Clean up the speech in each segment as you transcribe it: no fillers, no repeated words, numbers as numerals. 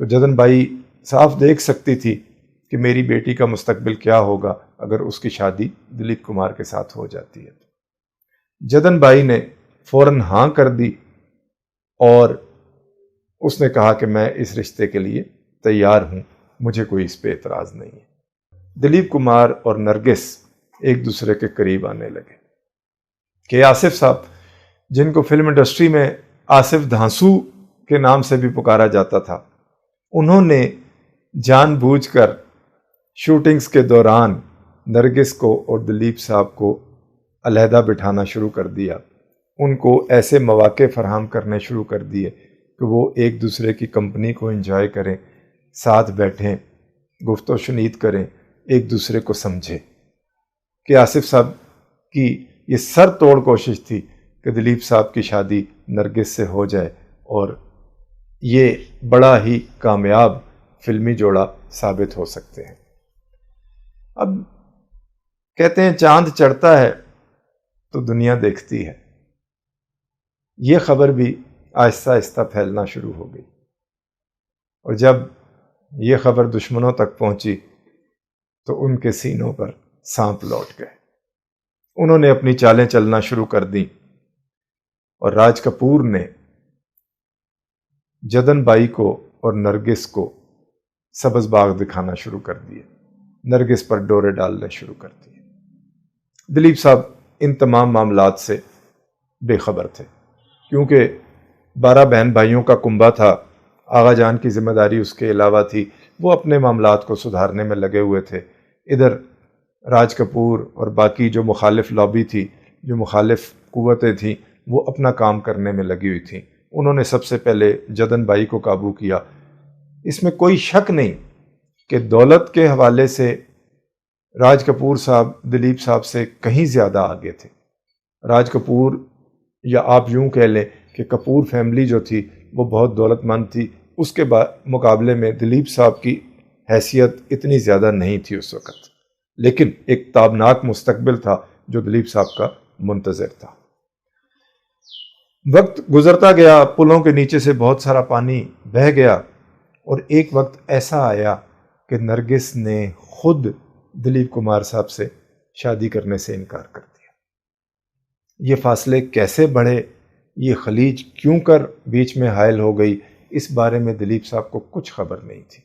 تو جدن بائی صاف دیکھ سکتی تھی کہ میری بیٹی کا مستقبل کیا ہوگا اگر اس کی شادی دلیپ کمار کے ساتھ ہو جاتی ہے۔ جدن بائی نے فوراً ہاں کر دی اور اس نے کہا کہ میں اس رشتے کے لیے تیار ہوں، مجھے کوئی اس پہ اعتراض نہیں ہے۔ دلیپ کمار اور نرگس ایک دوسرے کے قریب آنے لگے کہ آصف صاحب، جن کو فلم انڈسٹری میں آصف دھانسو کے نام سے بھی پکارا جاتا تھا، انہوں نے جان بوجھ کر شوٹنگز کے دوران نرگس کو اور دلیپ صاحب کو علیحدہ بٹھانا شروع کر دیا، ان کو ایسے مواقع فراہم کرنے شروع کر دیے کہ وہ ایک دوسرے کی کمپنی کو انجوائے کریں، ساتھ بیٹھیں، گفت و شنید کریں، ایک دوسرے کو سمجھیں۔ کہ آصف صاحب کی یہ سر توڑ کوشش تھی کہ دلیپ صاحب کی شادی نرگس سے ہو جائے اور یہ بڑا ہی کامیاب فلمی جوڑا ثابت ہو سکتے ہیں۔ اب کہتے ہیں چاند چڑھتا ہے تو دنیا دیکھتی ہے، یہ خبر بھی آہستہ آہستہ پھیلنا شروع ہو گئی، اور جب یہ خبر دشمنوں تک پہنچی تو ان کے سینوں پر سانپ لوٹ گئے، انہوں نے اپنی چالیں چلنا شروع کر دیں، اور راج کپور نے جدن بائی کو اور نرگس کو سبز باغ دکھانا شروع کر دیے، نرگس پر ڈورے ڈالنے شروع کر دیے۔ دلیپ صاحب ان تمام معاملات سے بے خبر تھے، کیونکہ 12 بہن بھائیوں کا کنبہ تھا، آغا جان کی ذمہ داری اس کے علاوہ تھی، وہ اپنے معاملات کو سدھارنے میں لگے ہوئے تھے۔ ادھر راج کپور اور باقی جو مخالف لابی تھی، جو مخالف قوتیں تھیں، وہ اپنا کام کرنے میں لگی ہوئی تھیں۔ انہوں نے سب سے پہلے جدن بائی کو قابو کیا۔ اس میں کوئی شک نہیں کہ دولت کے حوالے سے راج کپور صاحب دلیپ صاحب سے کہیں زیادہ آگے تھے۔ راج کپور، یا آپ یوں کہہ لیں کہ کپور فیملی جو تھی وہ بہت دولت مند تھی، اس کے مقابلے میں دلیپ صاحب کی حیثیت اتنی زیادہ نہیں تھی اس وقت، لیکن ایک تابناک مستقبل تھا جو دلیپ صاحب کا منتظر تھا۔ وقت گزرتا گیا، پلوں کے نیچے سے بہت سارا پانی بہہ گیا، اور ایک وقت ایسا آیا کہ نرگس نے خود دلیپ کمار صاحب سے شادی کرنے سے انکار کر دیا۔ یہ فاصلے کیسے بڑھے، یہ خلیج کیوں کر بیچ میں حائل ہو گئی، اس بارے میں دلیپ صاحب کو کچھ خبر نہیں تھی۔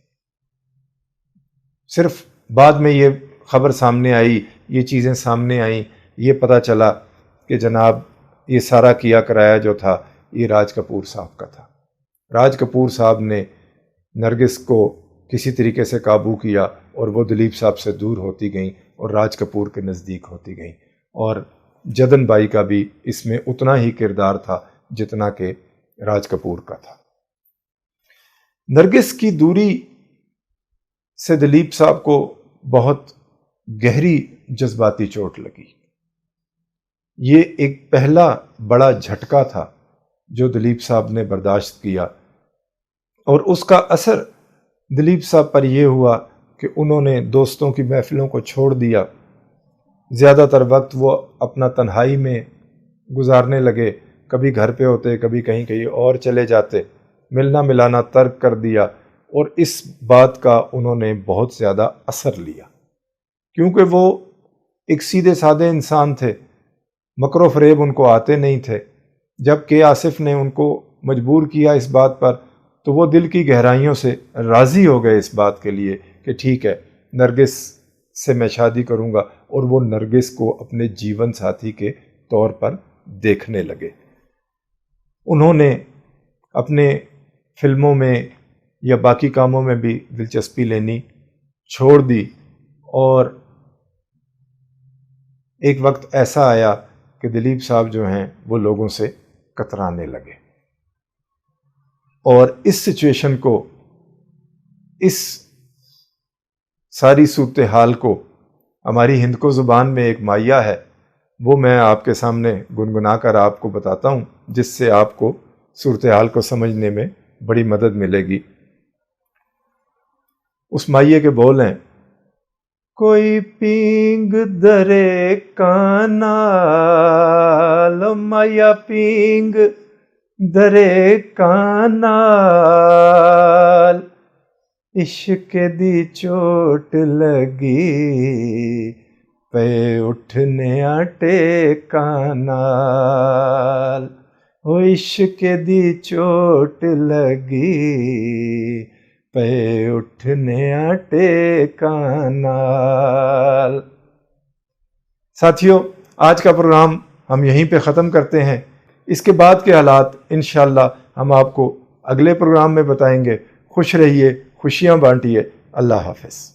صرف بعد میں یہ خبر سامنے آئی، یہ چیزیں سامنے آئیں، یہ پتہ چلا کہ جناب یہ سارا کیا کرایا جو تھا یہ راج کپور صاحب کا تھا۔ راج کپور صاحب نے نرگس کو کسی طریقے سے قابو کیا، اور وہ دلیپ صاحب سے دور ہوتی گئیں اور راج کپور کے نزدیک ہوتی گئیں، اور جدن بائی کا بھی اس میں اتنا ہی کردار تھا جتنا کہ راج کپور کا تھا۔ نرگس کی دوری سے دلیپ صاحب کو بہت گہری جذباتی چوٹ لگی۔ یہ ایک پہلا بڑا جھٹکا تھا جو دلیپ صاحب نے برداشت کیا، اور اس کا اثر دلیپ صاحب پر یہ ہوا کہ انہوں نے دوستوں کی محفلوں کو چھوڑ دیا، زیادہ تر وقت وہ اپنا تنہائی میں گزارنے لگے، کبھی گھر پہ ہوتے، کبھی کہیں اور چلے جاتے، ملنا ملانا ترک کر دیا، اور اس بات کا انہوں نے بہت زیادہ اثر لیا، کیونکہ وہ ایک سیدھے سادے انسان تھے، مکر و فریب ان کو آتے نہیں تھے۔ جب کہ آصف نے ان کو مجبور کیا اس بات پر، تو وہ دل کی گہرائیوں سے راضی ہو گئے اس بات کے لیے کہ ٹھیک ہے، نرگس سے میں شادی کروں گا، اور وہ نرگس کو اپنے جیون ساتھی کے طور پر دیکھنے لگے۔ انہوں نے اپنے فلموں میں یا باقی کاموں میں بھی دلچسپی لینی چھوڑ دی، اور ایک وقت ایسا آیا کہ دلیپ صاحب جو ہیں وہ لوگوں سے کترانے لگے، اور اس سچویشن کو، اس ساری صورتحال کو ہماری ہندکو زبان میں ایک مائیا ہے، وہ میں آپ کے سامنے گنگنا کر آپ کو بتاتا ہوں، جس سے آپ کو صورتحال کو سمجھنے میں بڑی مدد ملے گی۔ اس مائیے کے بول ہیں: کوئی پینگ درے کانال، مایا پینگ درے کانال، عشق دی چوٹ لگی پے اٹھنے ٹیکا نال، او عشق دی چوٹ لگی پے اٹھنے ٹیکا نال۔ ساتھیو، آج کا پروگرام ہم یہیں پہ ختم کرتے ہیں۔ اس کے بعد کے حالات انشاءاللہ ہم آپ کو اگلے پروگرام میں بتائیں گے۔ خوش رہیے، خوشیاں بانٹیے۔ اللہ حافظ۔